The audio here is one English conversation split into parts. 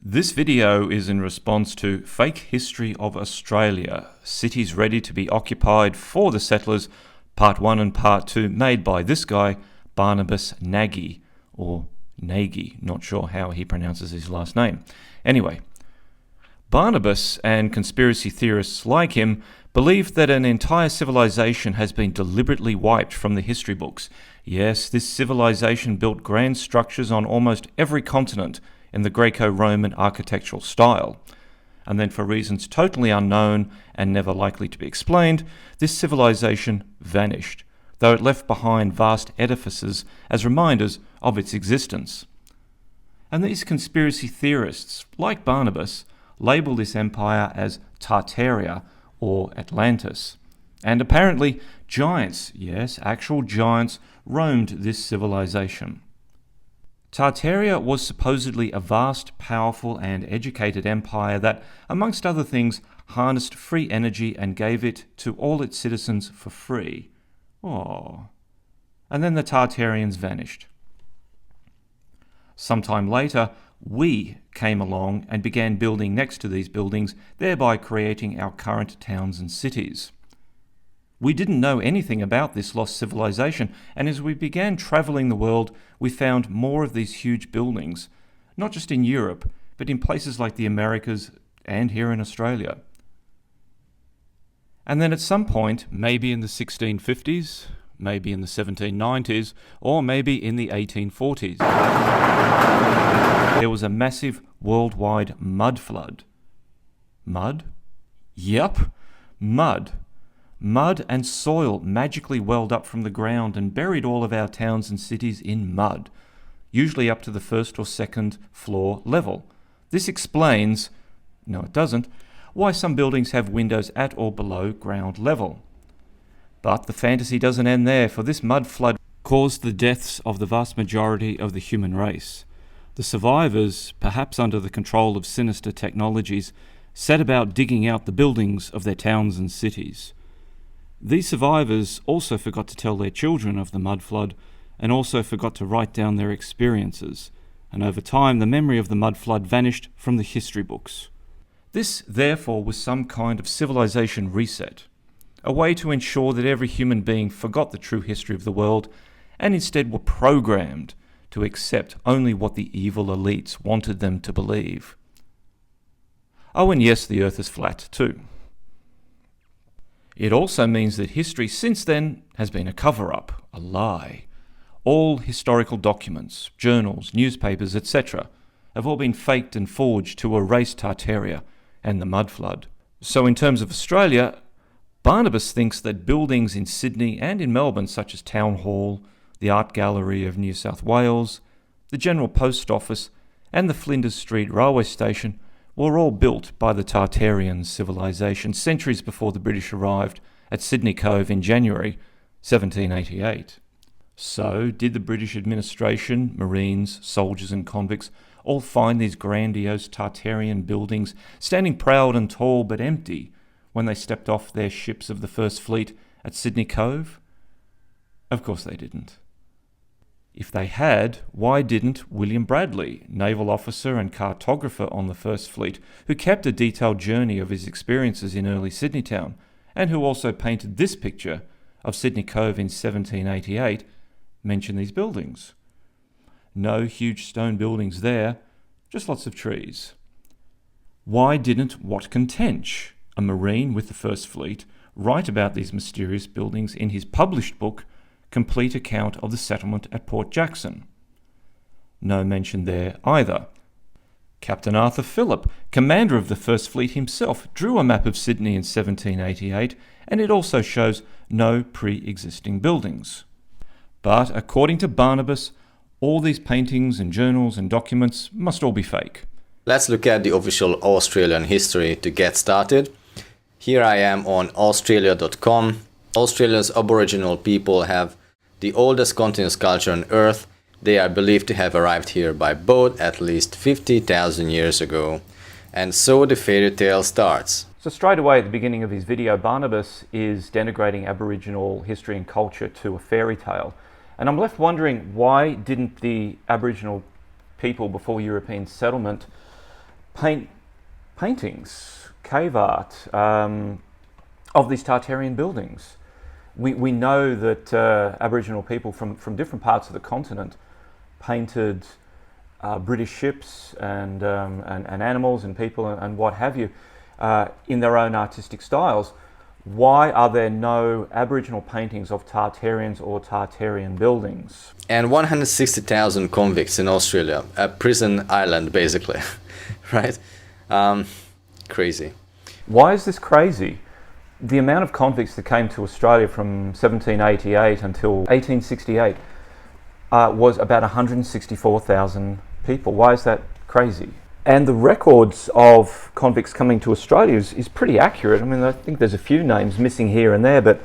This video is in response to Fake History of Australia, Cities Ready to be Occupied for the Settlers, Part 1 and Part 2, made by this guy, Barnabas Nagy, or Nagy, not sure how he pronounces his last name. Anyway, Barnabas and conspiracy theorists like him believe that an entire civilization has been deliberately wiped from the history books. Yes, this civilization built grand structures on almost every continent in the Greco-Roman architectural style. And then for reasons totally unknown and never likely to be explained, this civilization vanished, though it left behind vast edifices as reminders of its existence. And these conspiracy theorists, like Barnabas, label this empire as Tartaria or Atlantis. And apparently giants, yes, actual giants, roamed this civilization. Tartaria was supposedly a vast, powerful and educated empire that, amongst other things, harnessed free energy and gave it to all its citizens for free. Oh. And then the Tartarians vanished. Sometime later, we came along and began building next to these buildings, thereby creating our current towns and cities. We didn't know anything about this lost civilization, and as we began travelling the world, we found more of these huge buildings, not just in Europe, but in places like the Americas and here in Australia. And then at some point, maybe in the 1650s, maybe in the 1790s, or maybe in the 1840s, there was a massive worldwide mud flood. Mud? Yep, mud. Mud and soil magically welled up from the ground and buried all of our towns and cities in mud, usually up to the first or second floor level. This explains, no it doesn't, why some buildings have windows at or below ground level. But the fantasy doesn't end there, for this mud flood caused the deaths of the vast majority of the human race. The survivors, perhaps under the control of sinister technologies, set about digging out the buildings of their towns and cities. These survivors also forgot to tell their children of the mud flood and also forgot to write down their experiences, and over time the memory of the mud flood vanished from the history books. This, therefore, was some kind of civilization reset, a way to ensure that every human being forgot the true history of the world and instead were programmed to accept only what the evil elites wanted them to believe. Oh, and yes, the earth is flat too. It also means that history since then has been a cover-up, a lie. All historical documents, journals, newspapers, etc. have all been faked and forged to erase Tartaria and the mud flood. So in terms of Australia, Barnabas thinks that buildings in Sydney and in Melbourne, such as Town Hall, the Art Gallery of New South Wales, the General Post Office, and the Flinders Street Railway Station were all built by the Tartarian civilization centuries before the British arrived at Sydney Cove in January 1788. So, did the British administration, Marines, soldiers and convicts all find these grandiose Tartarian buildings standing proud and tall but empty when they stepped off their ships of the First Fleet at Sydney Cove? Of course they didn't. If they had, why didn't William Bradley, naval officer and cartographer on the First Fleet, who kept a detailed journey of his experiences in early Sydney town, and who also painted this picture of Sydney Cove in 1788, mention these buildings? No huge stone buildings there, just lots of trees. Why didn't Watkin Tench, a Marine with the First Fleet, write about these mysterious buildings in his published book, Complete Account of the Settlement at Port Jackson? No mention there either. Captain Arthur Phillip, commander of the First Fleet himself, drew a map of Sydney in 1788, and it also shows no pre-existing buildings. But according to Barnabas, all these paintings and journals and documents must all be fake. Let's look at the official Australian history to get started. Here I am on Australia.com. Australia's Aboriginal people have the oldest continuous culture on Earth. They are believed to have arrived here by boat at least 50,000 years ago. And so the fairy tale starts. So straight away at the beginning of his video, Barnabas is denigrating Aboriginal history and culture to a fairy tale. And I'm left wondering, why didn't the Aboriginal people before European settlement paintings, cave art of these Tartarian buildings. We know that Aboriginal people from different parts of the continent painted British ships and animals and people and what have you in their own artistic styles. Why are there no Aboriginal paintings of Tartarians or Tartarian buildings? And 160,000 convicts in Australia, a prison island basically, right? Crazy. Why is this crazy? The amount of convicts that came to Australia from 1788 until 1868 was about 164,000 people. Why is that crazy? And the records of convicts coming to Australia is pretty accurate. I mean, I think there's a few names missing here and there, but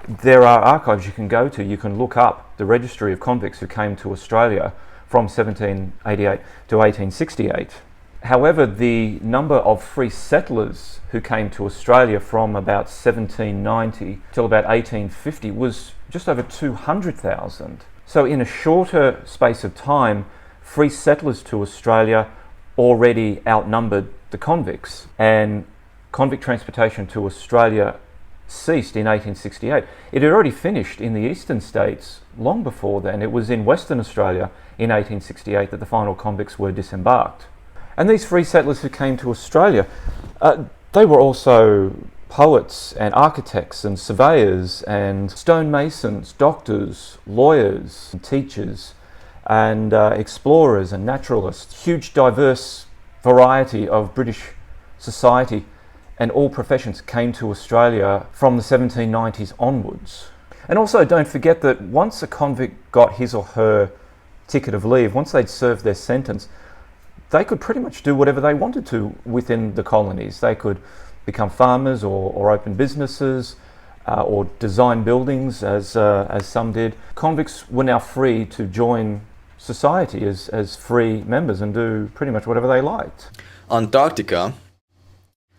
there are archives you can go to. You can look up the registry of convicts who came to Australia from 1788 to 1868. However, the number of free settlers who came to Australia from about 1790 till about 1850 was just over 200,000. So in a shorter space of time, free settlers to Australia already outnumbered the convicts, and convict transportation to Australia ceased in 1868. It had already finished in the eastern states long before then. It was in Western Australia in 1868 that the final convicts were disembarked. And these free settlers who came to Australia, they were also poets and architects and surveyors and stonemasons, doctors, lawyers, and teachers, and explorers and naturalists. Huge diverse variety of British society and all professions came to Australia from the 1790s onwards. And also don't forget that once a convict got his or her ticket of leave, once they'd served their sentence, they could pretty much do whatever they wanted to within the colonies. They could become farmers or open businesses or design buildings as some did. Convicts were now free to join society as free members and do pretty much whatever they liked. Antarctica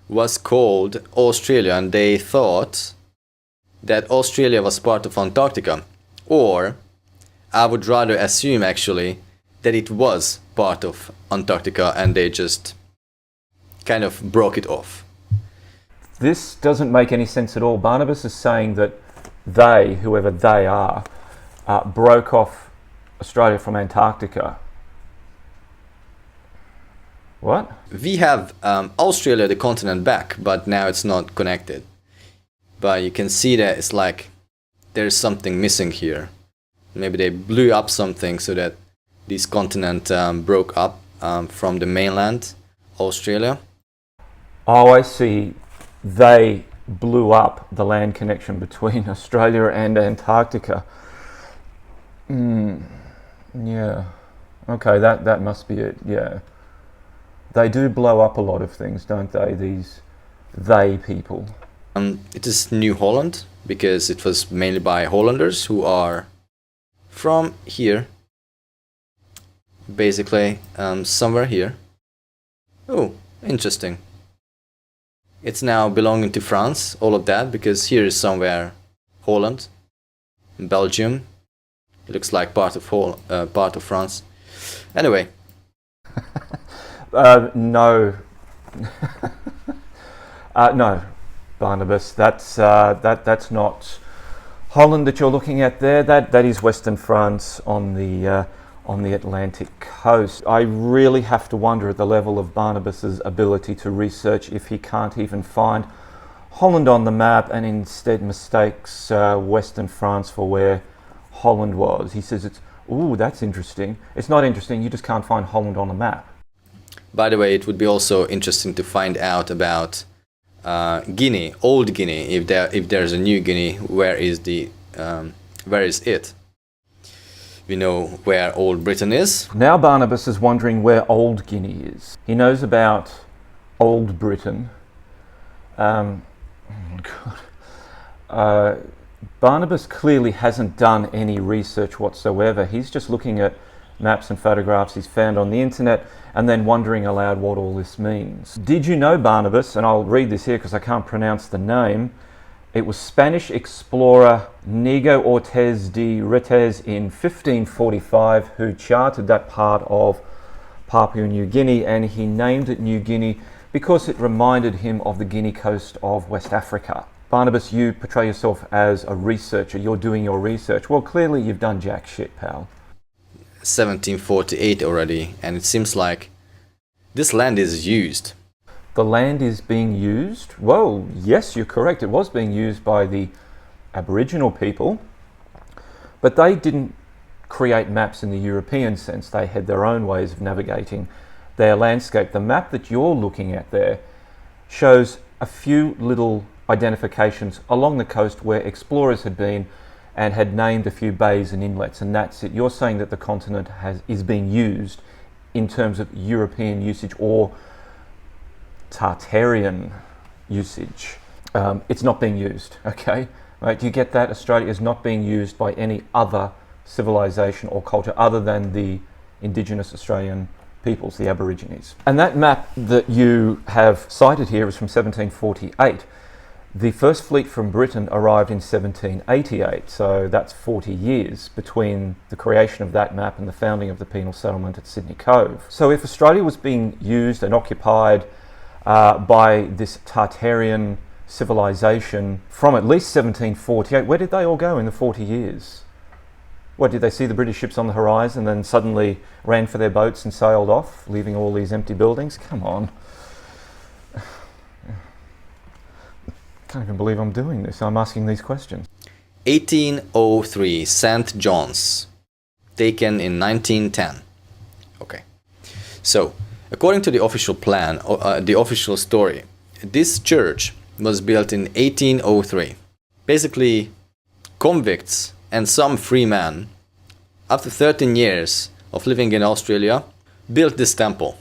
was called Australia, and they thought that Australia was part of Antarctica. Or I would rather assume actually that it was part of Antarctica and they just kind of broke it off. This doesn't make any sense at all. Barnabas is saying that they, whoever they are, broke off Australia from Antarctica. What? We have Australia, the continent, back, but now it's not connected. But you can see that it's like there's something missing here. Maybe they blew up something so that this continent broke up from the mainland, Australia. Oh, I see. They blew up the land connection between Australia and Antarctica. Yeah. Okay, that must be it, yeah. They do blow up a lot of things, don't they, these they people? It is New Holland, because it was mainly by Hollanders who are from here. Basically, somewhere here. Oh, interesting. It's now belonging to France, all of that, because here is somewhere Holland, Belgium. It looks like part of France. Anyway. No. No, Barnabas. That's not Holland that you're looking at there. That is Western France on the Atlantic coast. I really have to wonder at the level of Barnabas's ability to research if he can't even find Holland on the map and instead mistakes Western France for where Holland was. He says that's interesting. It's not interesting, you just can't find Holland on the map. By the way, it would be also interesting to find out about Guinea, Old Guinea. If there's a New Guinea, where is it? We know where Old Britain is. Now Barnabas is wondering where Old Guinea is. He knows about Old Britain. Barnabas clearly hasn't done any research whatsoever. He's just looking at maps and photographs he's found on the internet and then wondering aloud what all this means. Did you know, Barnabas, and I'll read this here because I can't pronounce the name, it was Spanish explorer Inigo Ortiz de Retez in 1545 who charted that part of Papua New Guinea, and he named it New Guinea because it reminded him of the Guinea coast of West Africa. Barnabas, you portray yourself as a researcher. You're doing your research. Well, clearly you've done jack shit, pal. 1748 already, and it seems like this land is used. The land is being used? Well, yes, you're correct. It was being used by the Aboriginal people, but they didn't create maps in the European sense. They had their own ways of navigating their landscape. The map that you're looking at there shows a few little identifications along the coast where explorers had been and had named a few bays and inlets, and that's it. You're saying that the continent is being used in terms of European usage or Tartarian usage. It's not being used, okay? Right? Do you get that? Australia is not being used by any other civilization or culture other than the Indigenous Australian peoples, the Aborigines. And that map that you have cited here is from 1748. The first fleet from Britain arrived in 1788, so that's 40 years between the creation of that map and the founding of the penal settlement at Sydney Cove. So if Australia was being used and occupied by this Tartarian civilization from at least 1748, where did they all go in the 40 years? What, did they see the British ships on the horizon and then suddenly ran for their boats and sailed off, leaving all these empty buildings? Come on. Can't even believe I'm doing this. I'm asking these questions. 1803, St. John's, taken in 1910. Okay. So, according to the official plan, the official story, this church was built in 1803. Basically, convicts and some free men, after 13 years of living in Australia, built this temple.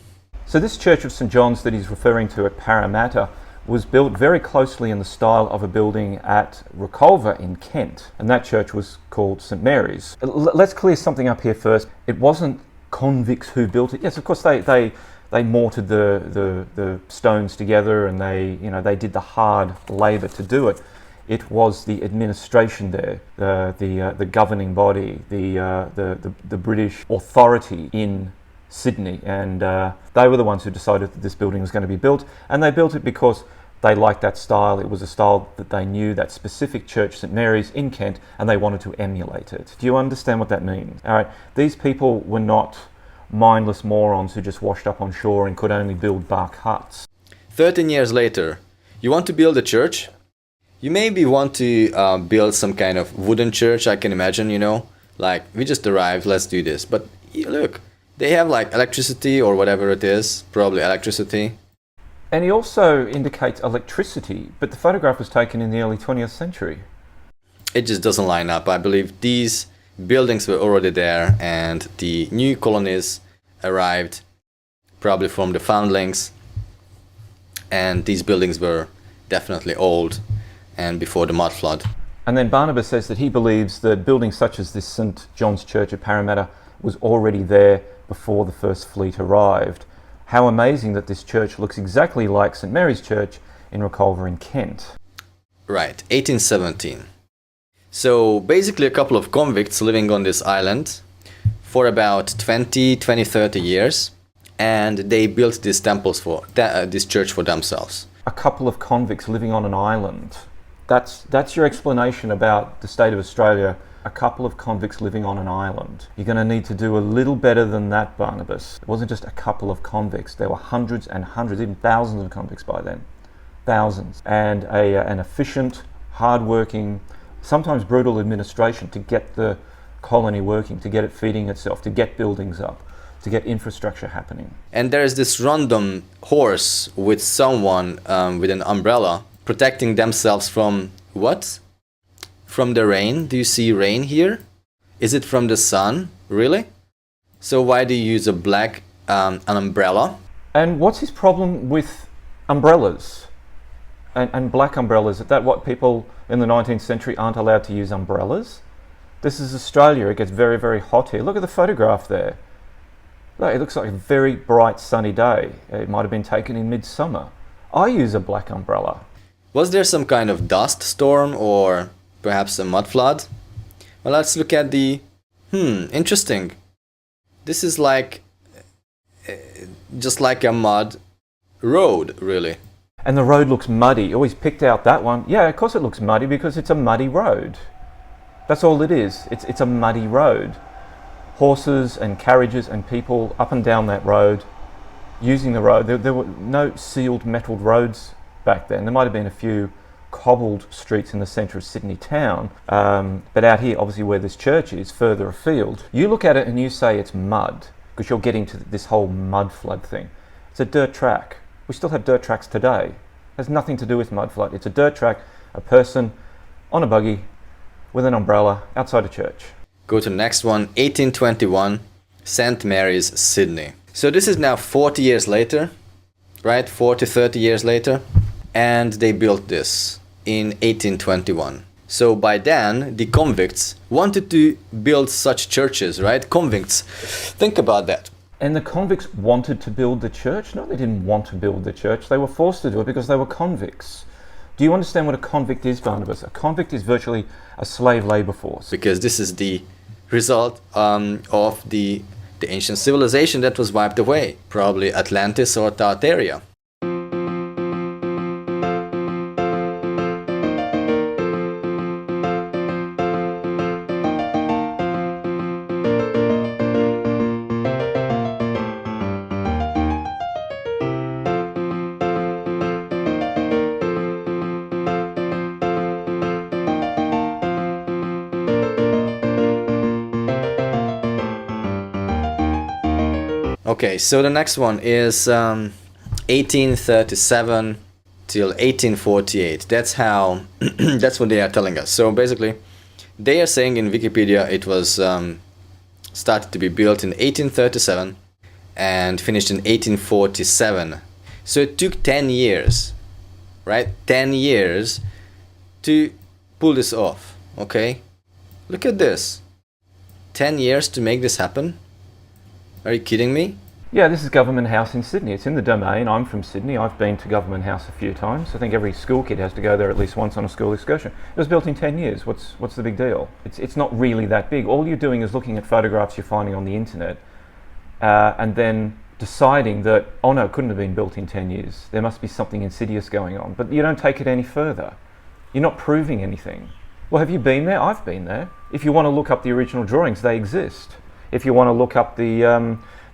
So this Church of St. John's that he's referring to at Parramatta was built very closely in the style of a building at Reculver in Kent, and that church was called St. Mary's. Let's clear something up here first. It wasn't convicts who built it. Yes, of course they mortared the stones together, and they did the hard labour to do it. It was the administration there, the governing body, the British authority in Sydney, and they were the ones who decided that this building was going to be built, and they built it because they liked that style. It was a style that they knew, that specific church, St. Mary's in Kent, and they wanted to emulate it. Do you understand what that means? All right, these people were not mindless morons who just washed up on shore and could only build bark huts. 13 years later, you want to build a church? You maybe want to build some kind of wooden church, I can imagine, like, we just arrived, let's do this. But look, they have like electricity or whatever it is, probably electricity. And he also indicates electricity, but the photograph was taken in the early 20th century. It just doesn't line up. I believe these buildings were already there, and the new colonies arrived probably from the foundlings, and these buildings were definitely old and before the mud flood. And then Barnabas says that he believes that buildings such as this St. John's Church at Parramatta was already there before the first fleet arrived. How amazing that this church looks exactly like St. Mary's Church in Reculver in Kent. Right, 1817. So basically a couple of convicts living on this island for about 30 years, and they built these temples this church for themselves. A couple of convicts living on an island. That's your explanation about the state of Australia. A couple of convicts living on an island. You're going to need to do a little better than that, Barnabas. It wasn't just a couple of convicts. There were hundreds and hundreds, even thousands of convicts by then. Thousands. And an efficient, hard-working, sometimes brutal administration to get the colony working, to get it feeding itself, to get buildings up, to get infrastructure happening. And there's this random horse with someone with an umbrella protecting themselves from what? From the rain? Do you see rain here? Is it from the sun? Really? So why do you use an umbrella? And what's his problem with umbrellas? And black umbrellas? Is that what people in the 19th century aren't allowed to use umbrellas? This is Australia. It gets very, very hot here. Look at the photograph there. Look, it looks like a very bright sunny day. It might have been taken in midsummer. I use a black umbrella. Was there some kind of dust storm or perhaps a mud flood? Well, let's look at the... interesting. This is like just like a mud road, really. And the road looks muddy. Always picked out that one. Yeah, of course it looks muddy because it's a muddy road. That's all it is. It's a muddy road. Horses and carriages and people up and down that road, using the road. There were no sealed metalled roads back then. There might have been a few cobbled streets in the centre of Sydney town, but out here, obviously where this church is, further afield, you look at it and you say it's mud, because you're getting to this whole mud flood thing. It's a dirt track. We still have dirt tracks today. It has nothing to do with mud flood. It's a dirt track, a person on a buggy with an umbrella outside a church. Go to the next one, 1821, St. Mary's, Sydney. So this is now 40 years later, right? 40, 30 years later. And they built this in 1821. So by then, the convicts wanted to build such churches, right? Convicts. Think about that. And the convicts wanted to build the church? No, they didn't want to build the church. They were forced to do it because they were convicts. Do you understand what a convict is, Barnabas? A convict is virtually a slave labor force. Because this is the result of the ancient civilization that was wiped away. Probably Atlantis or Tartaria. Okay, so the next one is 1837 till 1848. That's how. That's what they are telling us. So basically, they are saying in Wikipedia it was started to be built in 1837 and finished in 1847. So it took 10 years, right? 10 years to pull this off. Okay, look at this. 10 years to make this happen. Are you kidding me? Yeah, this is Government House in Sydney. It's in the Domain. I'm from Sydney. I've been to Government House a few times. I think every school kid has to go there at least once on a school excursion. It was built in 10 years. What's the big deal? It's not really that big. All you're doing is looking at photographs you're finding on the internet and then deciding that, oh no, it couldn't have been built in 10 years. There must be something insidious going on. But you don't take it any further. You're not proving anything. Well, have you been there? I've been there. If you want to look up the original drawings, they exist. If you want to look up the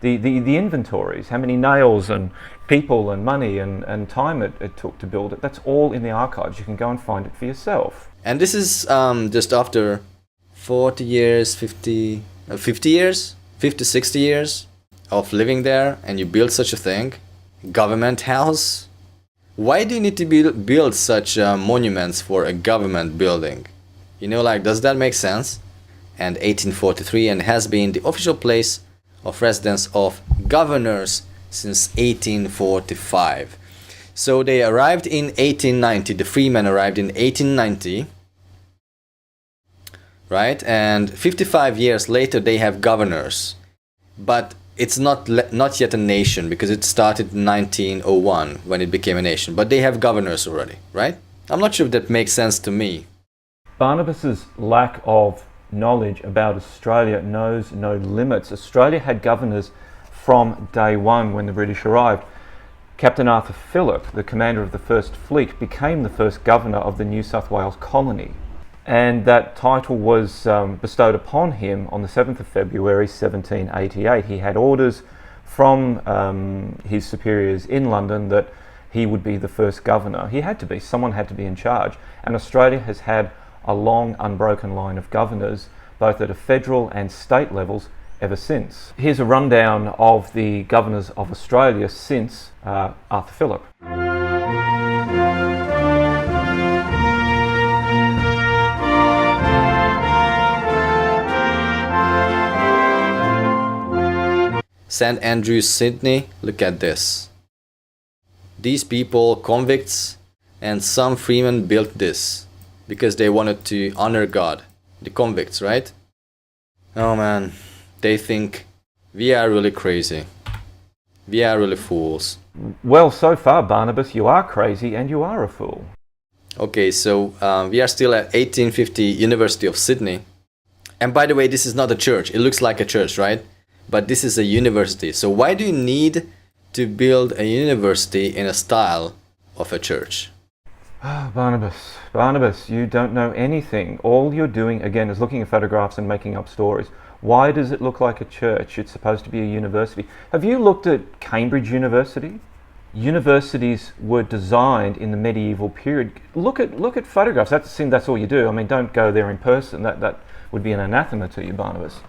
inventories, how many nails and people and money and time it took to build it, that's all in the archives. You can go and find it for yourself. And this is just after 40 years, 50 years, 50, 60 years of living there, and you build such a thing. Government house. Why do you need to build such monuments for a government building? You know, like, does that make sense? And 1843, and has been the official place of residence of governors since 1845. So they arrived in 1890. The Freemen arrived in 1890, right? And 55 years later, they have governors. But it's not yet a nation, because it started in 1901 when it became a nation. But they have governors already, right? I'm not sure if that makes sense to me. Barnabas's lack of knowledge about Australia knows no limits. Australia had governors from day one when the British arrived. Captain Arthur Phillip, the commander of the First Fleet, became the first governor of the New South Wales colony. And that title was bestowed upon him on the 7th of February 1788. He had orders from his superiors in London that he would be the first governor. He had to be. Someone had to be in charge. And Australia has had a long, unbroken line of governors, both at a federal and state levels, ever since. Here's a rundown of the governors of Australia since Arthur Phillip. St. Andrews, Sydney, look at this. These people, convicts, and some freemen built this because they wanted to honor God. The convicts, right? Oh man, they think we are really crazy. We are really fools. Well, so far, Barnabas, you are crazy and you are a fool. Okay, so we are still at 1850 University of Sydney. And by the way, this is not a church. It looks like a church, right? but this is a university. So why do you need to build a university in a style of a church? Barnabas, you don't know anything. All you're doing, again, is looking at photographs and making up stories. Why does it look like a church? It's supposed to be a university. Have you looked at Cambridge University? Universities were designed in the medieval period. Look at photographs. That's all you do. I mean, don't go there in person. That would be an anathema to you, Barnabas.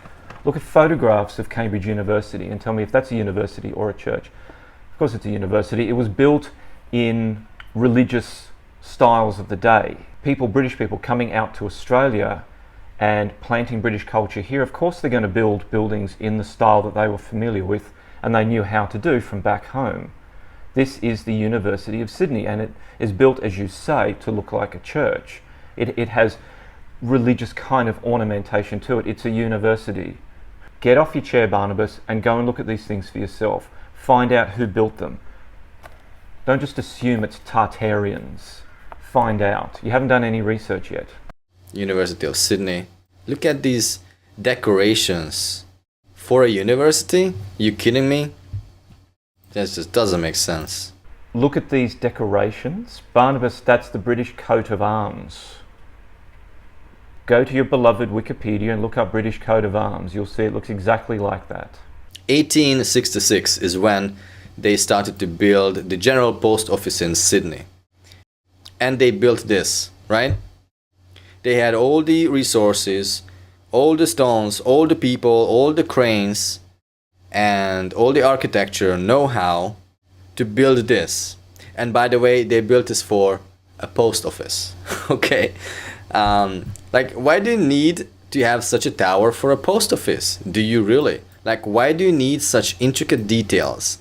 Look at photographs of Cambridge University and tell me if that's a university or a church. Of course it's a university. It was built in religious styles of the day. British people coming out to Australia and planting British culture here, of course they're going to build buildings in the style that they were familiar with and they knew how to do from back home. This is the University of Sydney, and it is built, as you say, to look like a church. It has religious kind of ornamentation to it. It's a university. Get off your chair, Barnabas, and go and look at these things for yourself. Find out who built them. Don't just assume it's Tartarians. Find out. You haven't done any research yet. University of Sydney. Look at these decorations. For a university? You kidding me? That just doesn't make sense. Look at these decorations. Barnabas, that's the British coat of arms. Go to your beloved Wikipedia and look up British coat of arms. You'll see it looks exactly like that. 1866 is when they started to build the General Post Office in Sydney. And they built this, right? They had all the resources, all the stones, all the people, all the cranes, and all the architecture know-how to build this. And by the way, they built this for a post office. Okay. Like, why do you need to have such a tower for a post office? Do you really? Like, why do you need such intricate details?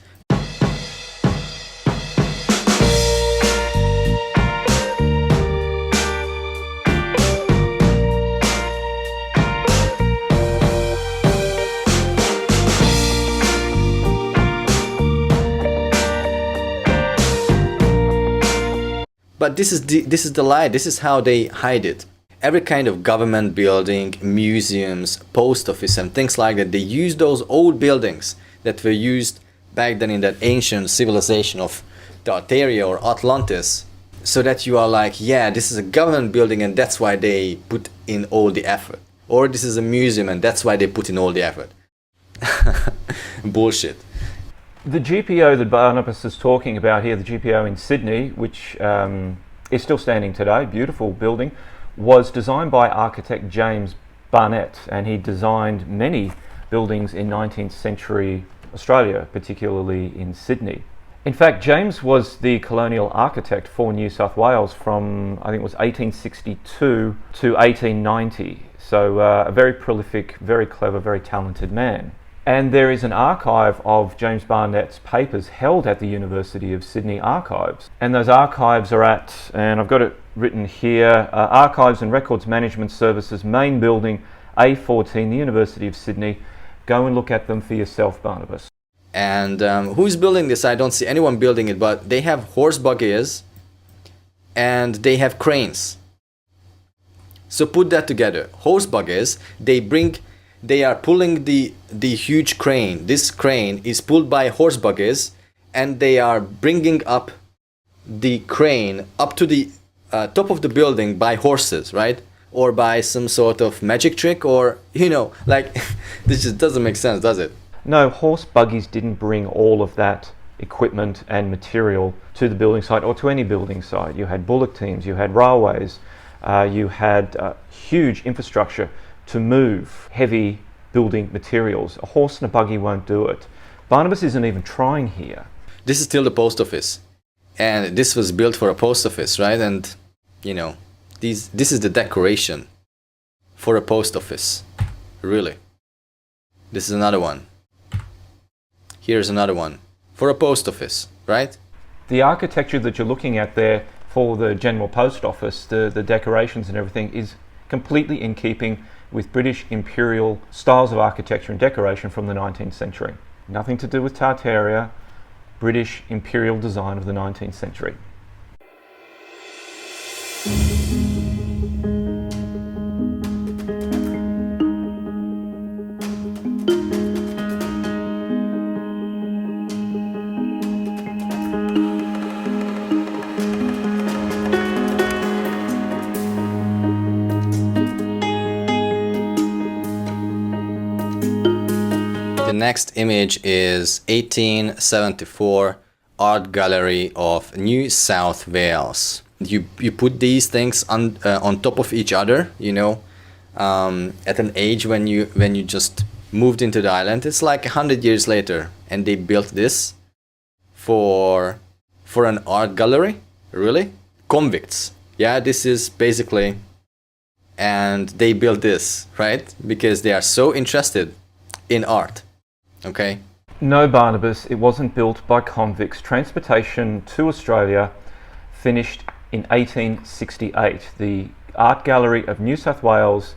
But this is the lie. This is how they hide it. Every kind of government building, museums, post office and things like that, they use those old buildings that were used back then in that ancient civilization of Tartaria or Atlantis, so that you are like, yeah, this is a government building and that's why they put in all the effort. Or this is a museum and that's why they put in all the effort. Bullshit. The GPO that Barnabas is talking about here, the GPO in Sydney, which is still standing today, beautiful building, was designed by architect James Barnett, and he designed many buildings in 19th century Australia, particularly in Sydney. In fact, James was the colonial architect for New South Wales from, I think it was 1862 to 1890. So a very prolific, very clever, very talented man. And there is an archive of James Barnett's papers held at the University of Sydney Archives. And those archives are at, and I've got it written here, Archives and Records Management Services, main building, A14, the University of Sydney. Go and look at them for yourself, Barnabas. And who's building this? I don't see anyone building it, but they have horse buggies and they have cranes. So put that together. Horse buggies, they are pulling the huge crane. This crane is pulled by horse buggies and they are bringing up the crane up to the top of the building by horses, right? Or by some sort of magic trick, or, you know, like, this just doesn't make sense, does it? No, horse buggies didn't bring all of that equipment and material to the building site or to any building site. You had bullock teams, you had railways, you had huge infrastructure to move heavy building materials. A horse and a buggy won't do it. Barnabas isn't even trying here. This is still the post office. And this was built for a post office, right? And, you know, this is the decoration for a post office. Really. This is another one. Here's another one. For a post office, right? The architecture that you're looking at there for the General Post Office, the decorations and everything, is completely in keeping with British imperial styles of architecture and decoration from the 19th century. Nothing to do with Tartaria, British imperial design of the 19th century. next image is 1874 Art Gallery of New South Wales. You put these things on top of each other, you know, at an age when you just moved into the island. It's like 100 years later, and they built this for an art gallery. Really? Convicts. Yeah, this is basically, and they built this, right? Because they are so interested in art. Okay? No, Barnabas, it wasn't built by convicts. Transportation to Australia finished in 1868. The Art Gallery of New South Wales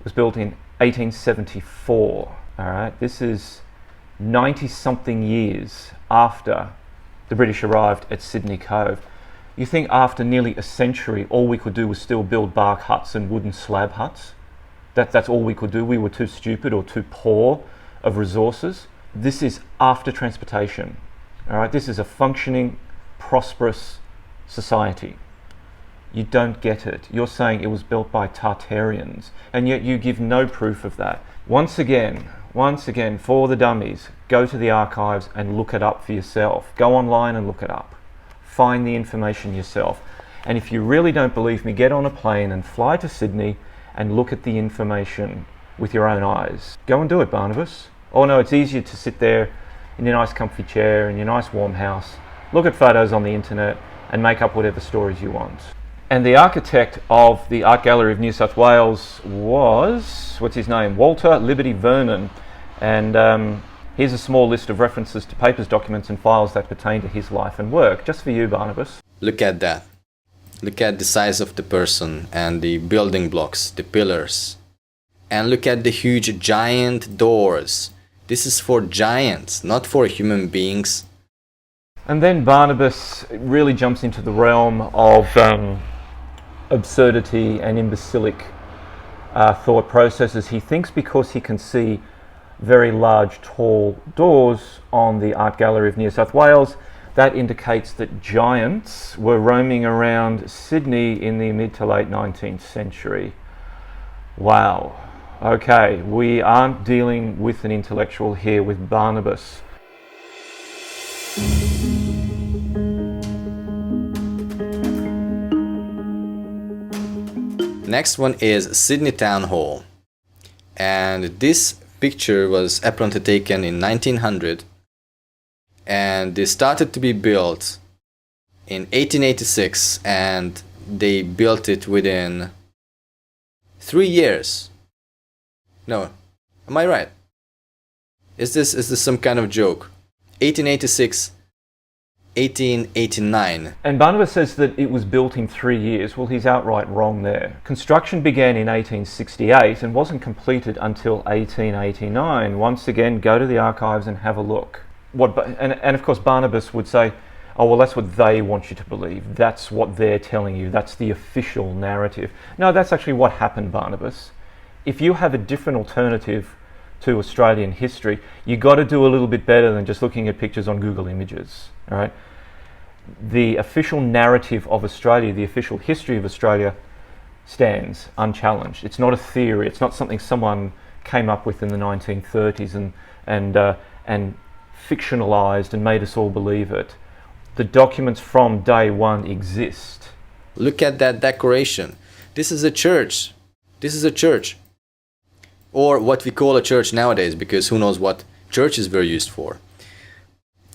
was built in 1874. All right, this is 90-something years after the British arrived at Sydney Cove. You think after nearly a century, all we could do was still build bark huts and wooden slab huts? That's all we could do? We were too stupid or too poor of resources? This is after transportation. All right, this is a functioning, prosperous society. You don't get it. You're saying it was built by Tartarians, and yet you give no proof of that. Once again, for the dummies, go to the archives and look it up for yourself. Go online and look it up. Find the information yourself. And if you really don't believe me, get on a plane and fly to Sydney and look at the information with your own eyes. Go and do it, Barnabas. Oh no, it's easier to sit there in your nice comfy chair, in your nice warm house, look at photos on the internet and make up whatever stories you want. And the architect of the Art Gallery of New South Wales was, what's his name? Walter Liberty Vernon. And here's a small list of references to papers, documents and files that pertain to his life and work, just for you, Barnabas. Look at that. Look at the size of the person and the building blocks, the pillars. And look at the huge giant doors. This is for giants, not for human beings. And then Barnabas really jumps into the realm of absurdity and imbecilic thought processes. He thinks because he can see very large, tall doors on the Art Gallery of New South Wales, that indicates that giants were roaming around Sydney in the mid to late 19th century. Wow. Okay, we aren't dealing with an intellectual here with Barnabas. Next one is Sydney Town Hall. And this picture was apparently taken in 1900. And they started to be built in 1886, and they built it within 3 years. No, am I right? Is this some kind of joke? 1886, 1889. And Barnabas says that it was built in 3 years. Well, he's outright wrong there. Construction began in 1868 and wasn't completed until 1889. Once again, go to the archives and have a look. And of course Barnabas would say, oh well, that's what they want you to believe. That's what they're telling you. That's the official narrative. No, that's actually what happened, Barnabas. If you have a different alternative to Australian history, you got to do a little bit better than just looking at pictures on Google Images. All right. The official narrative of Australia, the official history of Australia, stands unchallenged. It's not a theory. It's not something someone came up with in the 1930s and fictionalized and made us all believe it. The documents from day one exist. Look at that decoration. This is a church. This is a church. Or what we call a church nowadays, because who knows what churches were used for.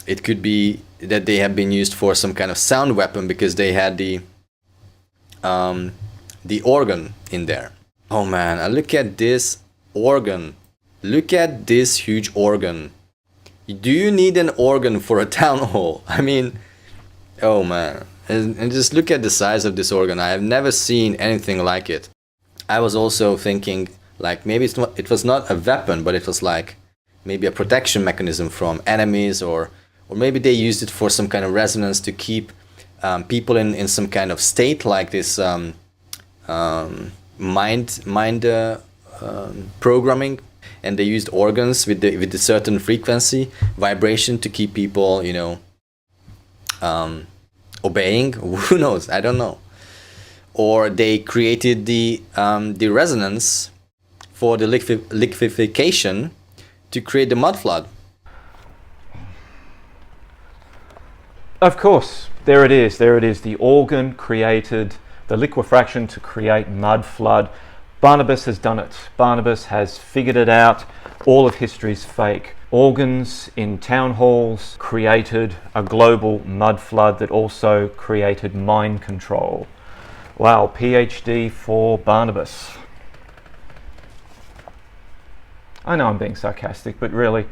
It could be that they have been used for some kind of sound weapon because they had the organ in there. Oh man, look at this organ. Look at this huge organ. Do you need an organ for a town hall? I mean, oh man. And just look at the size of this organ. I have never seen anything like it. I was also thinking, like, maybe it was not a weapon, but it was like maybe a protection mechanism from enemies, or maybe they used it for some kind of resonance to keep people in some kind of state, like this mind programming. And they used organs with the certain frequency, vibration, to keep people, you know, obeying. Who knows? I don't know. Or they created the resonance for the liquefaction to create the mud flood? Of course, there it is. The organ created the liquefaction to create mud flood. Barnabas has done it. Barnabas has figured it out. All of history's fake. Organs in town halls created a global mud flood that also created mind control. Wow, PhD for Barnabas. I know I'm being sarcastic, but really,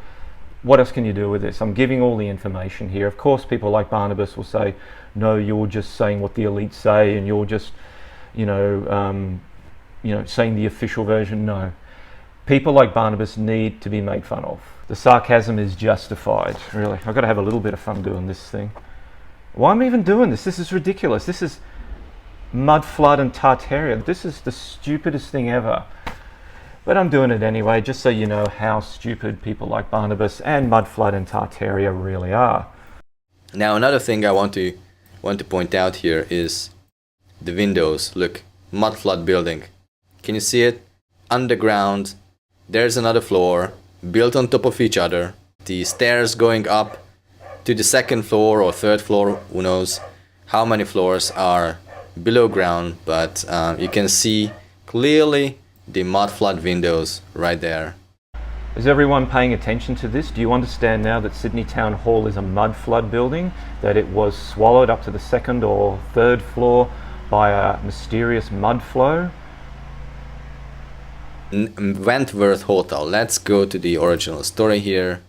what else can you do with this? I'm giving all the information here. Of course, people like Barnabas will say, no, you're just saying what the elites say, and you're just, saying the official version. No. People like Barnabas need to be made fun of. The sarcasm is justified, really. I've got to have a little bit of fun doing this thing. Why am I even doing this? This is ridiculous. This is mud flood and Tartaria. This is the stupidest thing ever. But I'm doing it anyway, just so you know how stupid people like Barnabas and mud flood and Tartaria really are. Now, another thing I want to point out here is the windows. Look, mud flood building. Can you see it? Underground. There's another floor built on top of each other. The stairs going up to the second floor or third floor. Who knows how many floors are below ground? But you can see clearly the mud flood windows right there. Is everyone paying attention to this? Do you understand now that Sydney Town Hall is a mud flood building? That it was swallowed up to the second or third floor by a mysterious mud flow? Wentworth Hotel. Let's go to the original story here.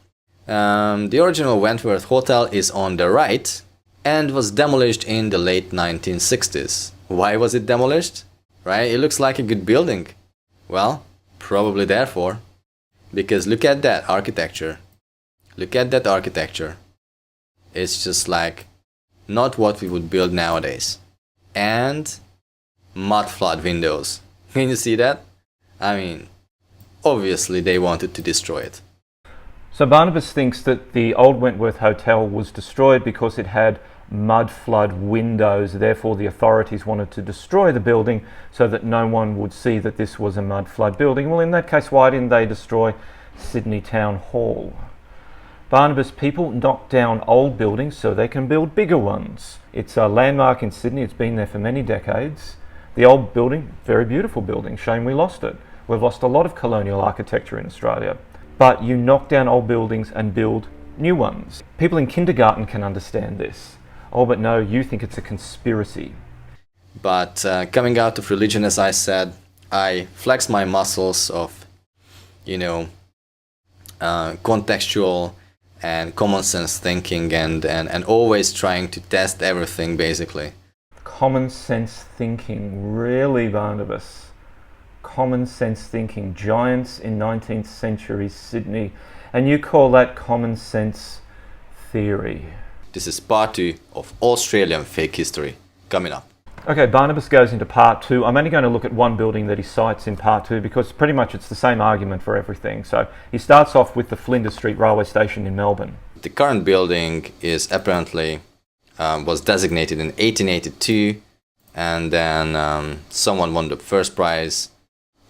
The original Wentworth Hotel is on the right and was demolished in the late 1960s. Why was it demolished? Right? It looks like a good building. Well, probably therefore. Because look at that architecture. Look at that architecture. It's just like not what we would build nowadays. And mud flood windows. Can you see that? I mean, obviously they wanted to destroy it. So Barnabas thinks that the old Wentworth Hotel was destroyed because it had mud flood windows. Therefore, the authorities wanted to destroy the building so that no one would see that this was a mud flood building. Well, in that case, why didn't they destroy Sydney Town Hall? Barnabas, people knock down old buildings so they can build bigger ones. It's a landmark in Sydney. It's been there for many decades. The old building, very beautiful building. Shame we lost it. We've lost a lot of colonial architecture in Australia. But you knock down old buildings and build new ones. People in kindergarten can understand this. Oh, but no, you think it's a conspiracy. But coming out of religion, as I said, I flex my muscles of, contextual and common sense thinking and always trying to test everything, basically. Common sense thinking, really, Barnabas? Common sense thinking, giants in 19th century Sydney, and you call that common sense theory? This is part 2 of Australian fake history coming up. Okay, Barnabas goes into part 2. I'm only going to look at one building that he cites in part 2 because pretty much it's the same argument for everything. So he starts off with the Flinders Street railway station in Melbourne. The current building is apparently was designated in 1882, and then someone won the first prize.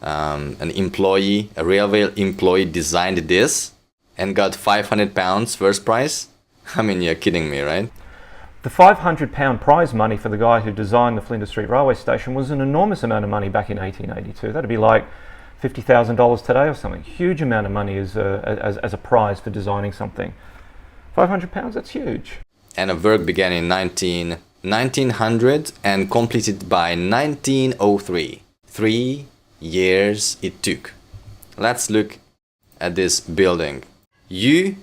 A railway employee designed this and got £500 first prize. I mean, you're kidding me, right? The £500 prize money for the guy who designed the Flinders Street railway station was an enormous amount of money back in 1882. That'd be like $50,000 today or something. Huge amount of money as a prize for designing something. £500, that's huge. And the work began in 1900 and completed by 1903. 3 years it took. Let's look at this building. You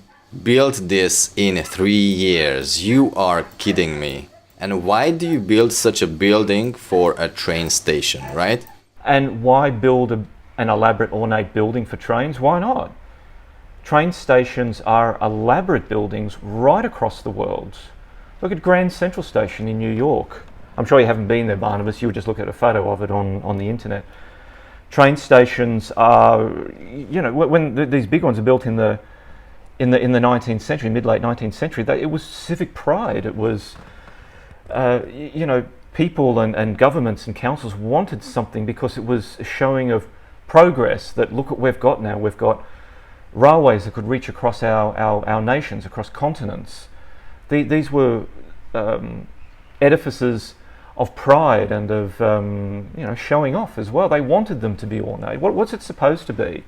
built this in 3 years. You are kidding me. And why do you build such a building for a train station, right? And why build an elaborate ornate building for trains? Why not? Train stations are elaborate buildings right across the world. Look at Grand Central Station in New York. I'm sure you haven't been there, Barnabas. You would just look at a photo of it on the internet. Train stations are, when these big ones are built in the 19th century, mid-late 19th century, it was civic pride. It was, people and governments and councils wanted something because it was a showing of progress that look what we've got now. We've got railways that could reach across our nations, across continents. These were edifices of pride and of showing off as well. They wanted them to be ornate. What's it supposed to be?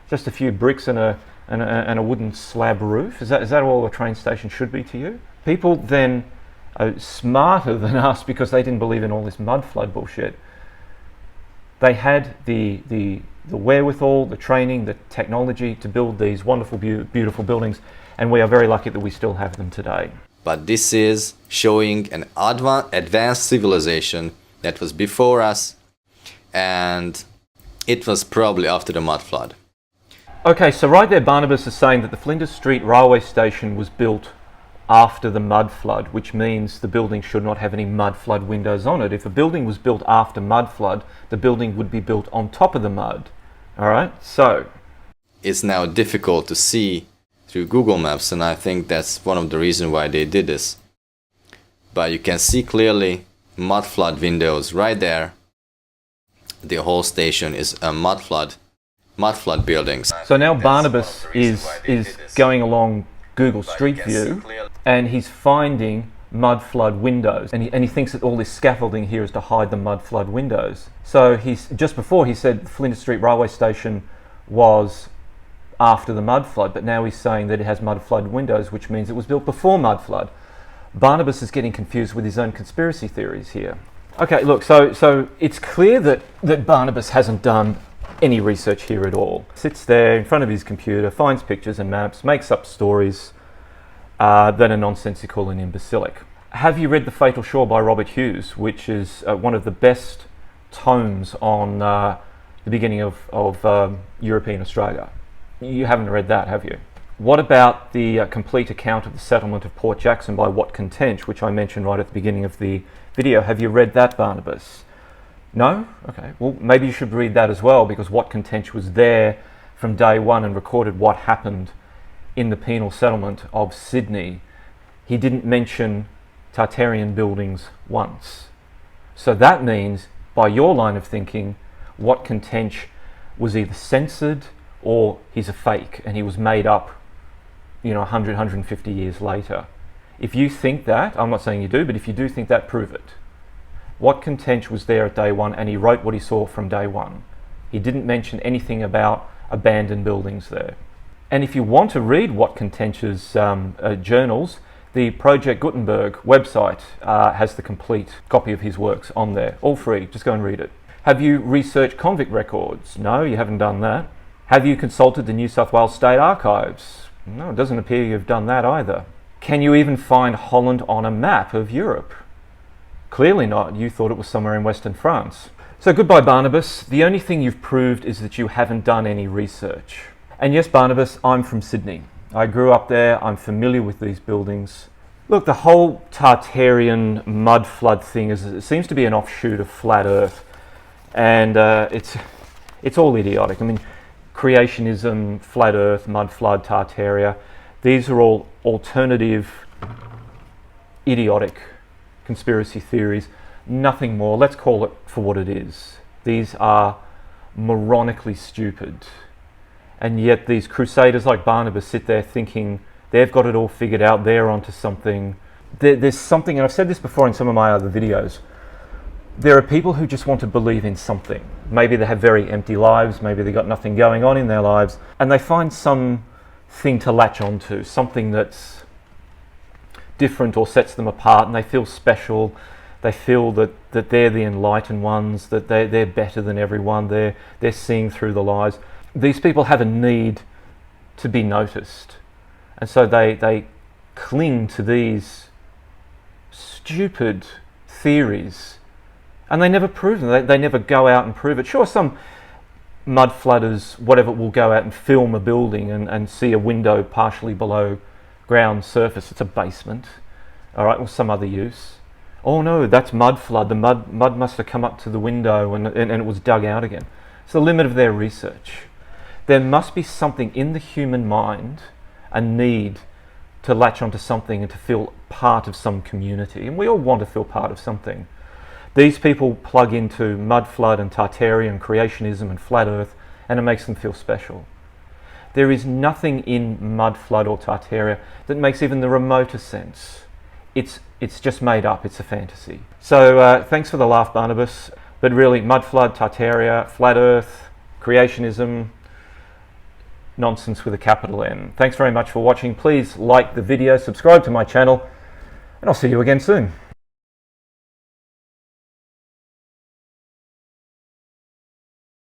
Just a few bricks and a wooden slab roof? Is that all a train station should be to you? People then are smarter than us because they didn't believe in all this mud flood bullshit. They had the wherewithal, the training, the technology to build these wonderful, beautiful buildings, and we are very lucky that we still have them today. But this is showing an advanced civilization that was before us, and it was probably after the mud flood. Okay, so right there Barnabas is saying that the Flinders Street railway station was built after the mud flood, which means the building should not have any mud flood windows on it. If a building was built after mud flood, the building would be built on top of the mud. All right, so it's now difficult to see through Google Maps, and I think that's one of the reasons why they did this. But you can see clearly mud flood windows right there. The whole station is a mud flood buildings. So now Barnabas is going along Google Street View, and he's finding mud flood windows, and he thinks that all this scaffolding here is to hide the mud flood windows. So just before he said Flinders Street railway station was after the mud flood, but now he's saying that it has mud flood windows, which means it was built before mud flood. Barnabas is getting confused with his own conspiracy theories here. Okay, look, so it's clear that Barnabas hasn't done any research here at all. Sits there in front of his computer, finds pictures and maps, makes up stories that are nonsensical and imbecilic. Have you read The Fatal Shore by Robert Hughes, which is one of the best tomes on the beginning of European Australia? You haven't read that, have you? What about the complete account of the settlement of Port Jackson by Watkin Tench, which I mentioned right at the beginning of the video? Have you read that, Barnabas? No? Okay, well maybe you should read that as well, because Watkin Tench was there from day one and recorded what happened in the penal settlement of Sydney. He didn't mention Tartarian buildings once. So that means, by your line of thinking, Watkin Tench was either censored or he's a fake and he was made up 100, 150 years later. If you think that, I'm not saying you do, but if you do think that, prove it. Watkin Tench was there at day one and he wrote what he saw from day one. He didn't mention anything about abandoned buildings there. And if you want to read Watkin Tench's journals, the Project Gutenberg website has the complete copy of his works on there, all free. Just go and read it. Have you researched convict records? No, you haven't done that. Have you consulted the New South Wales State Archives? No, it doesn't appear you've done that either. Can you even find Holland on a map of Europe? Clearly not. You thought it was somewhere in Western France. So goodbye, Barnabas. The only thing you've proved is that you haven't done any research. And yes, Barnabas, I'm from Sydney. I grew up there. I'm familiar with these buildings. Look, the whole Tartarian mud flood thing it seems to be an offshoot of flat Earth, and it's all idiotic. I mean, creationism, flat Earth, mud flood, Tartaria, these are all alternative, idiotic conspiracy theories. Nothing more. Let's call it for what it is. These are moronically stupid. And yet these crusaders like Barnabas sit there thinking they've got it all figured out, they're onto something. There's something, and I've said this before in some of my other videos, there are people who just want to believe in something. Maybe they have very empty lives, maybe they've got nothing going on in their lives, and they find something to latch onto, something that's different or sets them apart, and they feel special. They feel that they're the enlightened ones, that they're better than everyone, they're seeing through the lies. These people have a need to be noticed, and so they cling to these stupid theories, and they never prove them. They never go out and prove it. Sure, some mud flooders, whatever, will go out and film a building and see a window partially below ground surface. It's a basement, all right, or some other use. Oh no, that's mud flood. The mud must have come up to the window and it was dug out again. It's the limit of their research. There must be something in the human mind, a need to latch onto something and to feel part of some community. And we all want to feel part of something. These people plug into mud flood and Tartarian creationism and flat Earth, and it makes them feel special. There is nothing in mud flood or Tartaria that makes even the remotest sense. It's just made up, it's a fantasy. So thanks for the laugh, Barnabas. But really, mud flood, Tartaria, flat earth, creationism, nonsense with a capital N. Thanks very much for watching. Please like the video, subscribe to my channel, and I'll see you again soon.